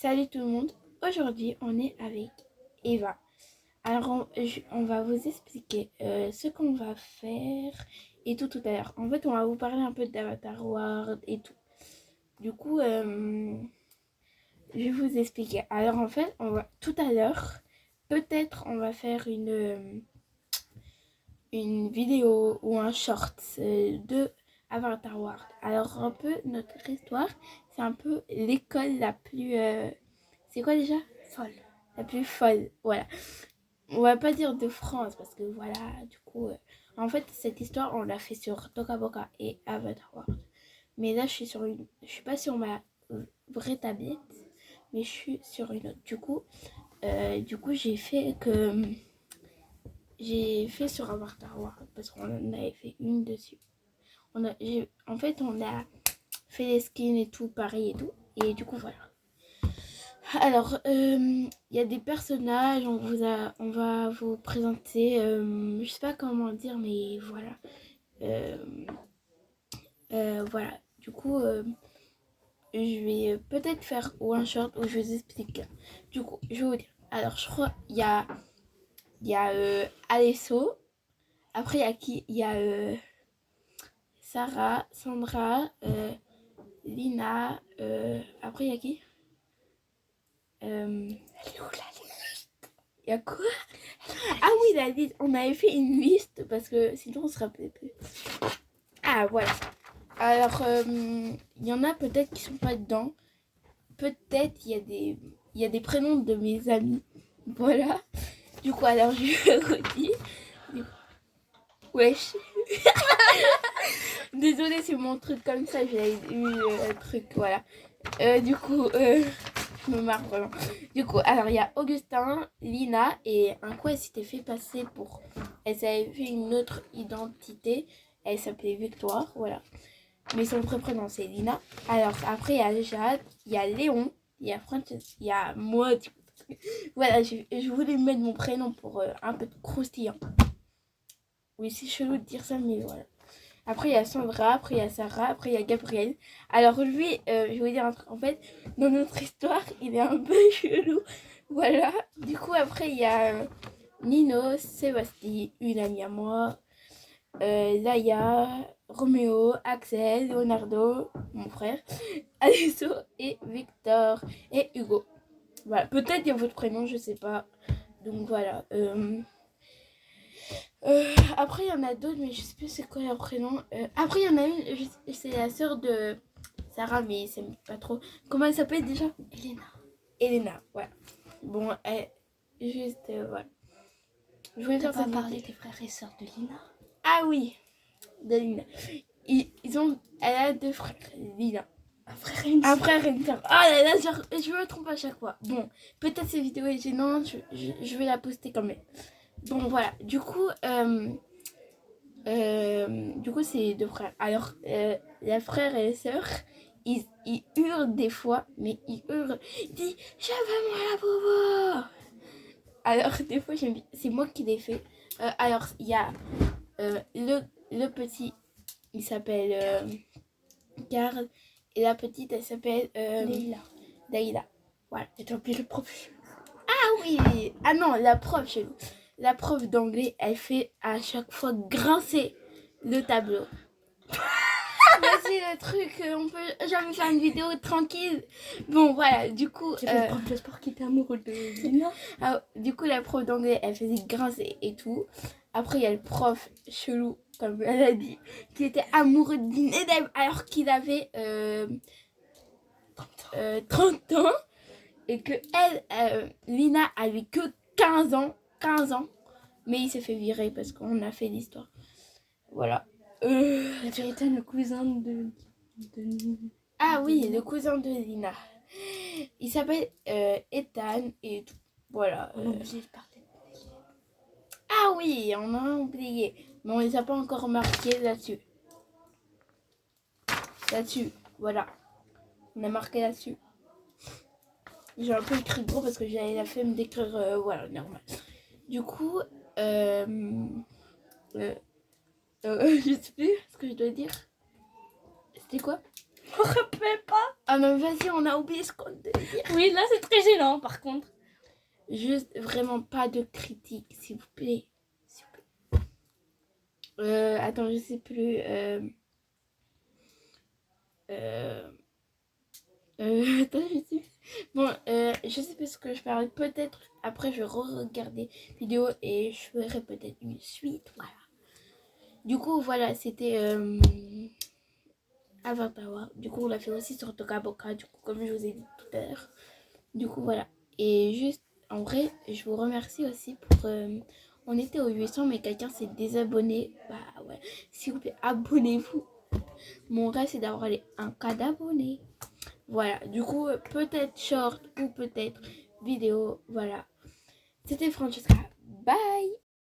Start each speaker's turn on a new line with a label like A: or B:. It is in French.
A: Salut tout le monde, aujourd'hui on est avec Eva. Alors on va vous expliquer ce qu'on va faire et tout à l'heure. En fait on va vous parler un peu d'Avatar World et tout. Du coup je vais vous expliquer. Alors en fait on va tout à l'heure, peut-être on va faire une vidéo ou un short de Avatar World. Alors un peu notre histoire, c'est un peu l'école la plus... c'est quoi déjà?
B: Folle.
A: La plus folle, voilà. On va pas dire de France parce que voilà, du coup... en fait, cette histoire, on l'a fait sur Toca Boca et Avatar World. Mais là, je suis pas sur ma vraie tablette, mais je suis sur une autre. Du coup, j'ai fait sur Avatar World parce qu'on en avait fait une dessus. En fait, on a fait les skins et tout, pareil et tout. Et du coup, voilà. Alors, il y a des personnages, on va vous présenter, je sais pas comment dire, mais voilà. Euh, voilà. Du coup, je vais peut-être faire one shot où je vous explique. Du coup, je vais vous dire. Alors, je crois, il y a Alesso. Après, il y a qui? Il y a Sarah, Sandra, Lina. Après, il y a qui? Il y a quoi? Ah oui, la liste. On avait fait une liste parce que sinon on se rappelait plus. Ah voilà. Alors, il y en a peut-être qui sont pas dedans. Peut-être il y a des prénoms de mes amis. Voilà. Du coup, alors je redis. Wesh. Désolée, c'est mon truc comme ça. J'ai eu un truc, voilà. Je me marre vraiment. Du coup, alors il y a Augustin, Lina et un coup elle s'était fait passer pour. Elle s'avait fait une autre identité. Elle s'appelait Victoire, voilà. Mais son vrai prénom c'est Lina. Alors après il y a Jade, il y a Léon, il y a Frances, il y a moi. Voilà, je voulais mettre mon prénom pour un peu de croustillant. Oui, c'est chelou de dire ça, mais voilà. Après, il y a Sandra, après, il y a Sarah, après, il y a Gabriel. Alors, lui, je vais vous dire un truc. En fait, dans notre histoire, il est un peu chelou. Voilà. Du coup, après, il y a Nino, Sébastien, une amie à moi, Laïa, Roméo, Axel, Leonardo, mon frère, Alesso et Victor et Hugo. Voilà. Peut-être il y a votre prénom, je sais pas. Donc, voilà. Après, il y en a d'autres, mais je sais plus c'est quoi leur prénom. Après, il y en a une, c'est la sœur de Sarah, mais c'est pas trop. Comment elle s'appelle déjà?
B: Elena.
A: Elena, voilà. Bon, voilà. Je voulais
B: T'as
A: faire
B: pas
A: cette
B: parlé
A: vidéo.
B: des frères et sœurs de Lina?
A: Ah oui, de Lina. Elle a deux frères, Lina.
B: Un frère et une
A: Un
B: sœur.
A: frère et une sœur. Oh là là, je me trompe à chaque fois. Bon, peut-être cette vidéo est gênante, je vais la poster quand même. Bon, voilà. Du coup, c'est deux frères. Alors, les frères et les sœurs, ils hurlent des fois, mais ils hurlent. Ils disent, je veux moi la bobo. Alors, des fois, c'est moi qui l'ai fait. Alors, il y a le petit, il s'appelle Karl, et la petite, elle s'appelle
B: Leila.
A: Daïla. Voilà.
B: Et t'as oublié le prof.
A: Ah oui! Ah non, la prof chez nous. La prof d'anglais, elle fait à chaque fois grincer le tableau. Vas-y, le truc, on peut jamais faire une vidéo tranquille. Bon, voilà, du coup.
B: Il y avait le prof de sport qui était amoureux de Lina.
A: Du coup, la prof d'anglais, elle faisait grincer et tout. Après, il y a le prof chelou, comme elle a dit, qui était amoureux d'une élève alors qu'il avait 30 ans. Et que Lina, avait que 15 ans. 15 ans. Mais il s'est fait virer parce qu'on a fait l'histoire. Voilà.
B: La vérité, le cousin de...
A: Ah oui, le cousin de Lina. Il s'appelle Ethan et tout. Voilà.
B: On a oublié de parler.
A: Ah oui, on en a oublié. Mais on les a pas encore marqués là-dessus. Là-dessus, voilà. On a marqué là-dessus. J'ai un peu écrit gros parce que j'avais la flemme d'écrire, voilà, normal. Du coup, je sais plus ce que je dois dire. C'était quoi?
B: Je me rappelle pas.
A: Ah non, vas-y, on a oublié ce qu'on devait dire.
B: Oui, là, c'est très gênant, par contre.
A: Juste vraiment pas de critique, s'il vous plaît. S'il vous plaît. Attends, je sais plus. Attends, je sais plus. Bon, je sais plus ce que je parlais. Peut-être après, je vais re-regarder vidéo et je ferai peut-être une suite. Voilà. Du coup, voilà, c'était Avatar. Du coup, on l'a fait aussi sur Toka Boka. Du coup, comme je vous ai dit tout à l'heure. Du coup, voilà. Et juste, en vrai, je vous remercie aussi pour... on était aux 800, mais quelqu'un s'est désabonné. Bah ouais, s'il vous plaît, abonnez-vous. Mon rêve, c'est d'avoir les 1K d'abonnés. Voilà, du coup, peut-être short ou peut-être vidéo. Voilà. C'était Francesca. Bye!